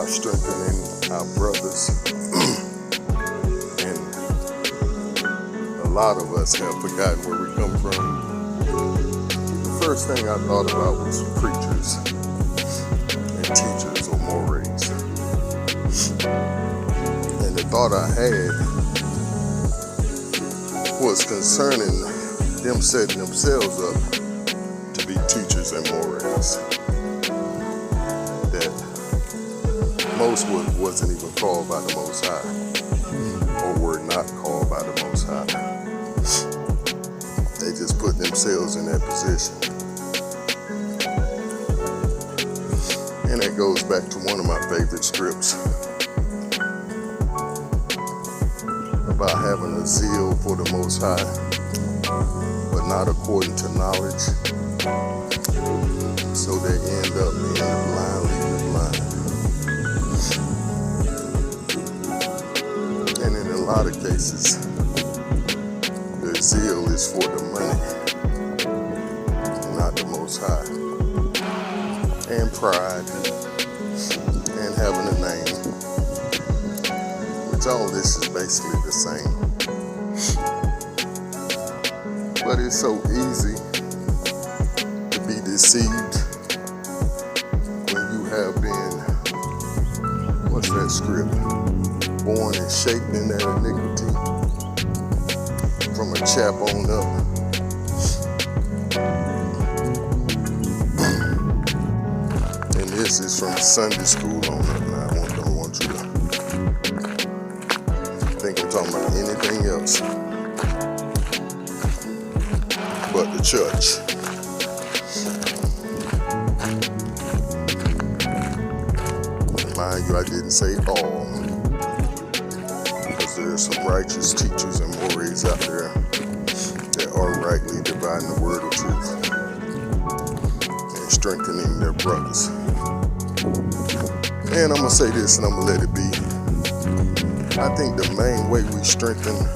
about strengthening our brothers. And a lot of us have forgotten where we come from. The first thing I thought about was preachers and teachers or mores. And the thought I had was concerning them setting themselves up to be teachers and mores. That most wasn't even called by the Most High, or were not called by the Most High. They just put themselves in that position. And that goes back to one of my favorite scripts about having a zeal for the Most High, but not according to knowledge. So they end up being the blind leading the blind. And in a lot of cases, their zeal is for the money, not the Most High. And pride, and having a name, which all this is basically the same. But it's so easy to be deceived when you have been, what's that script? Born and shaped in that iniquity from a chap on up. And this is from Sunday school on up. Now, I don't want you to think I'm talking about anything else but the church. Mind you, I didn't say all, because there are some righteous teachers and mores out there that are rightly dividing the word of truth and strengthening their brothers. And I'm going to say this and I'm going to let it be. I think the main way we strengthen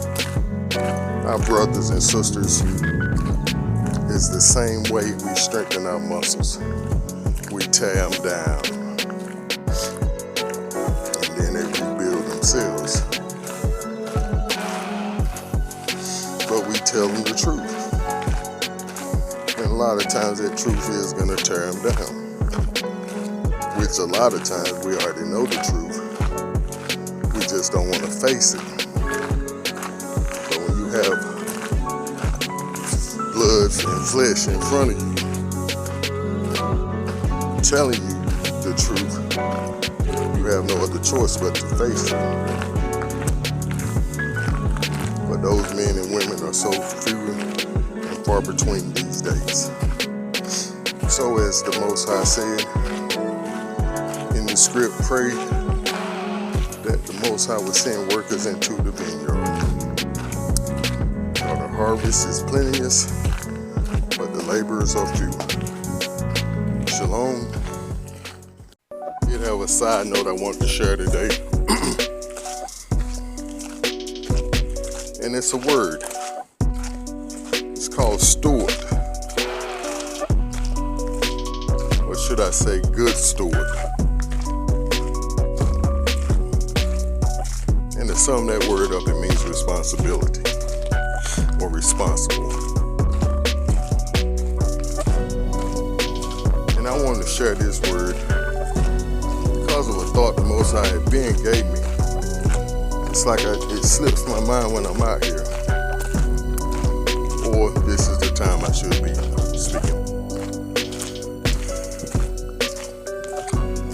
our brothers and sisters is the same way we strengthen our muscles. We tear them down, and then they rebuild themselves. But we tell them the truth. And a lot of times that truth is going to tear them down. Which a lot of times we already know the truth. We just don't want to face it. But when you have blood and flesh in front of you, telling you the truth, you have no other choice but to face it. But those men and women are so few and far between these days. So as the Most High said in the script, pray that the Most High will send workers into the vineyard. For the harvest is plenteous, but the laborers are few. Shalom. I did have a side note I want to share today. And it's a word. It's called steward. Or should I say good steward? And to sum that word up, it means responsibility or responsible. And I wanted to share this word because of a thought the Most High had been gave me. It's like it slips my mind when I'm out here. Or this is the time I should be speaking.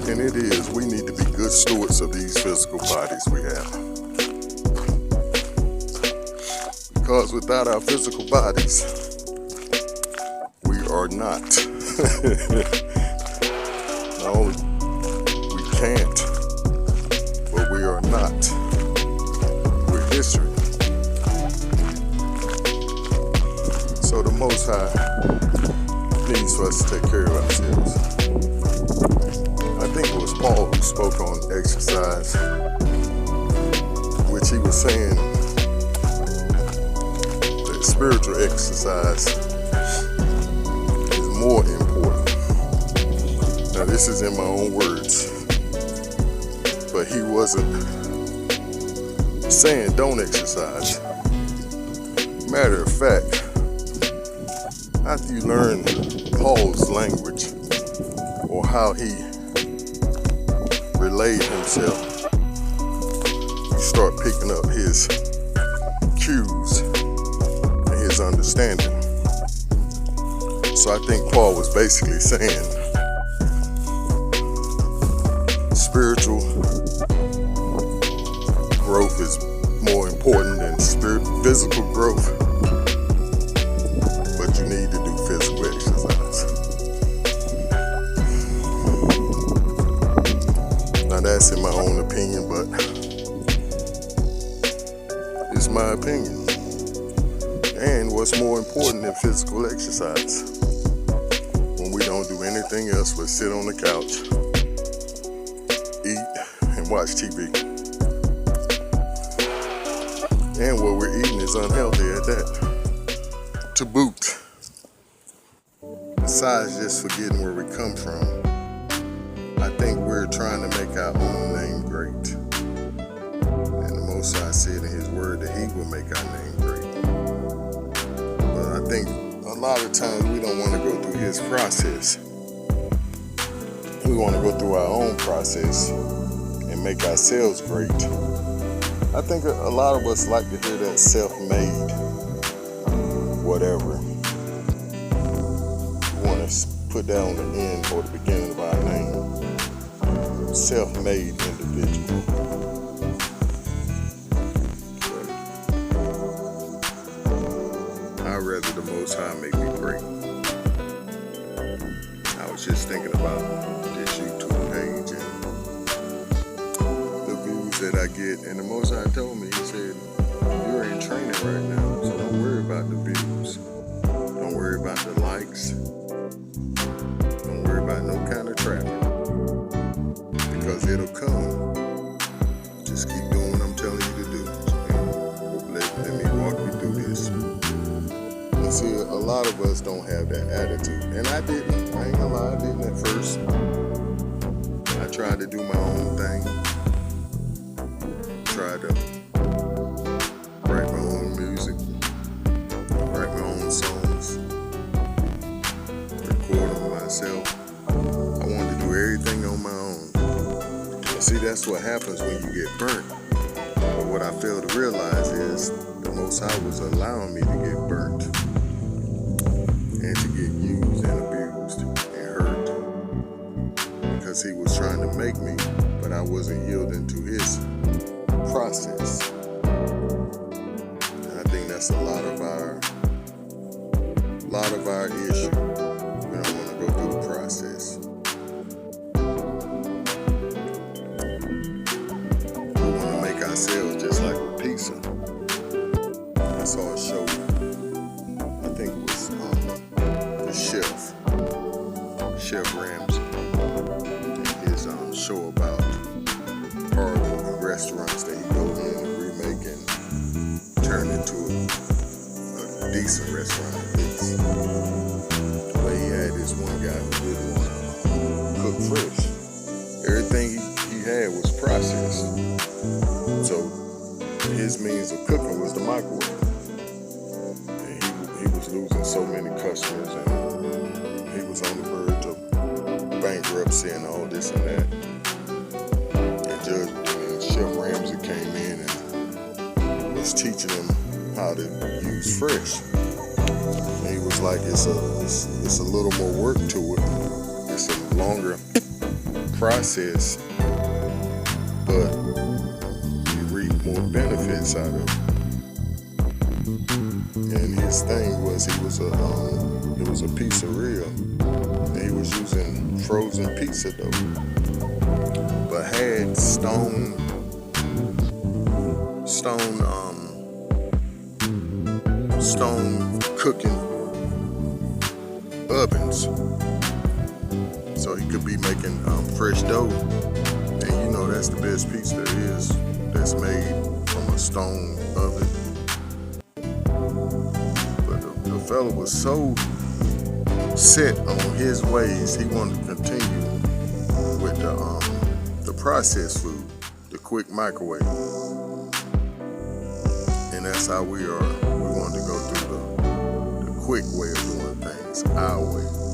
And it is, we need to be good stewards of these physical bodies we have. Because without our physical bodies, we are not. Not only we can't, but we are not. We're history. So the Most High needs for us to take care of ourselves. I think it was Paul who spoke on exercise, which he was saying that spiritual exercise is more important. Now this is in my own words. but he wasn't saying don't exercise. Matter of fact, after you learn Paul's language or how he relayed himself, you start picking up his cues and his understanding. So I think Paul was basically saying spiritual growth is more important than physical growth, but you need to do physical exercise. Now that's in my own opinion, but it's my opinion. And what's more important than physical exercise? When we don't do anything else but sit on the couch, eat, and watch TV. And what we're eating is unhealthy at that. To boot, besides just forgetting where we come from, I think we're trying to make our own name great. And the Most High said in His Word that He will make our name great. But I think a lot of times we don't want to go through His process. We want to go through our own process and make ourselves great. I think a lot of us like to hear that self-made whatever. We want to put that on the end or the beginning of our name. Self-made individual. But I'd rather the Most High make me great. I was just thinking about this YouTube page and the views that I get, and the Most High told me, He said, you're in training right now, so don't worry about the views. Don't worry about the likes. Don't worry about no kind of traffic. Because it'll come. Just keep doing what I'm telling you to do. Let me walk you through this. And see, a lot of us don't have that attitude. And I didn't. I ain't gonna lie, I didn't at first. I tried to do my own thing. Tried to write my own music, write my own songs, record them myself. I wanted to do everything on my own. And see, that's what happens when you get burnt. But what I failed to realize is the Most High was allowing me to get burnt and to get used and abused and hurt because He was trying to make me, but I wasn't yielding to His process. And I think that's a lot of our issue. We don't want to go through the process. We want to make ourselves just like a pizza. I saw a show, I think it was the Chef Ramsay, and his show about horrible restaurants that he go in and remake and turn into a decent restaurant at least. But he had this one guy who didn't want to cook fresh. Everything he had was processed. So his means of cooking was the microwave. And he was losing so many customers, and he was on the verge of bankruptcy and all this and that. And Chef Ramsay came in and was teaching him how to use fresh. And he was like, it's a little more work to it. It's a longer process, but you reap more benefits out of it. And his thing was it was a pizzeria, and he was using frozen pizza dough, but had stone cooking ovens, so he could be making fresh dough. And you know that's the best pizza there is, that's made from a stone oven. But the fella was so set on his ways, he wanted to continue with the processed food. quick microwave. And that's how we are. We want to go through the quick way of doing things, our way.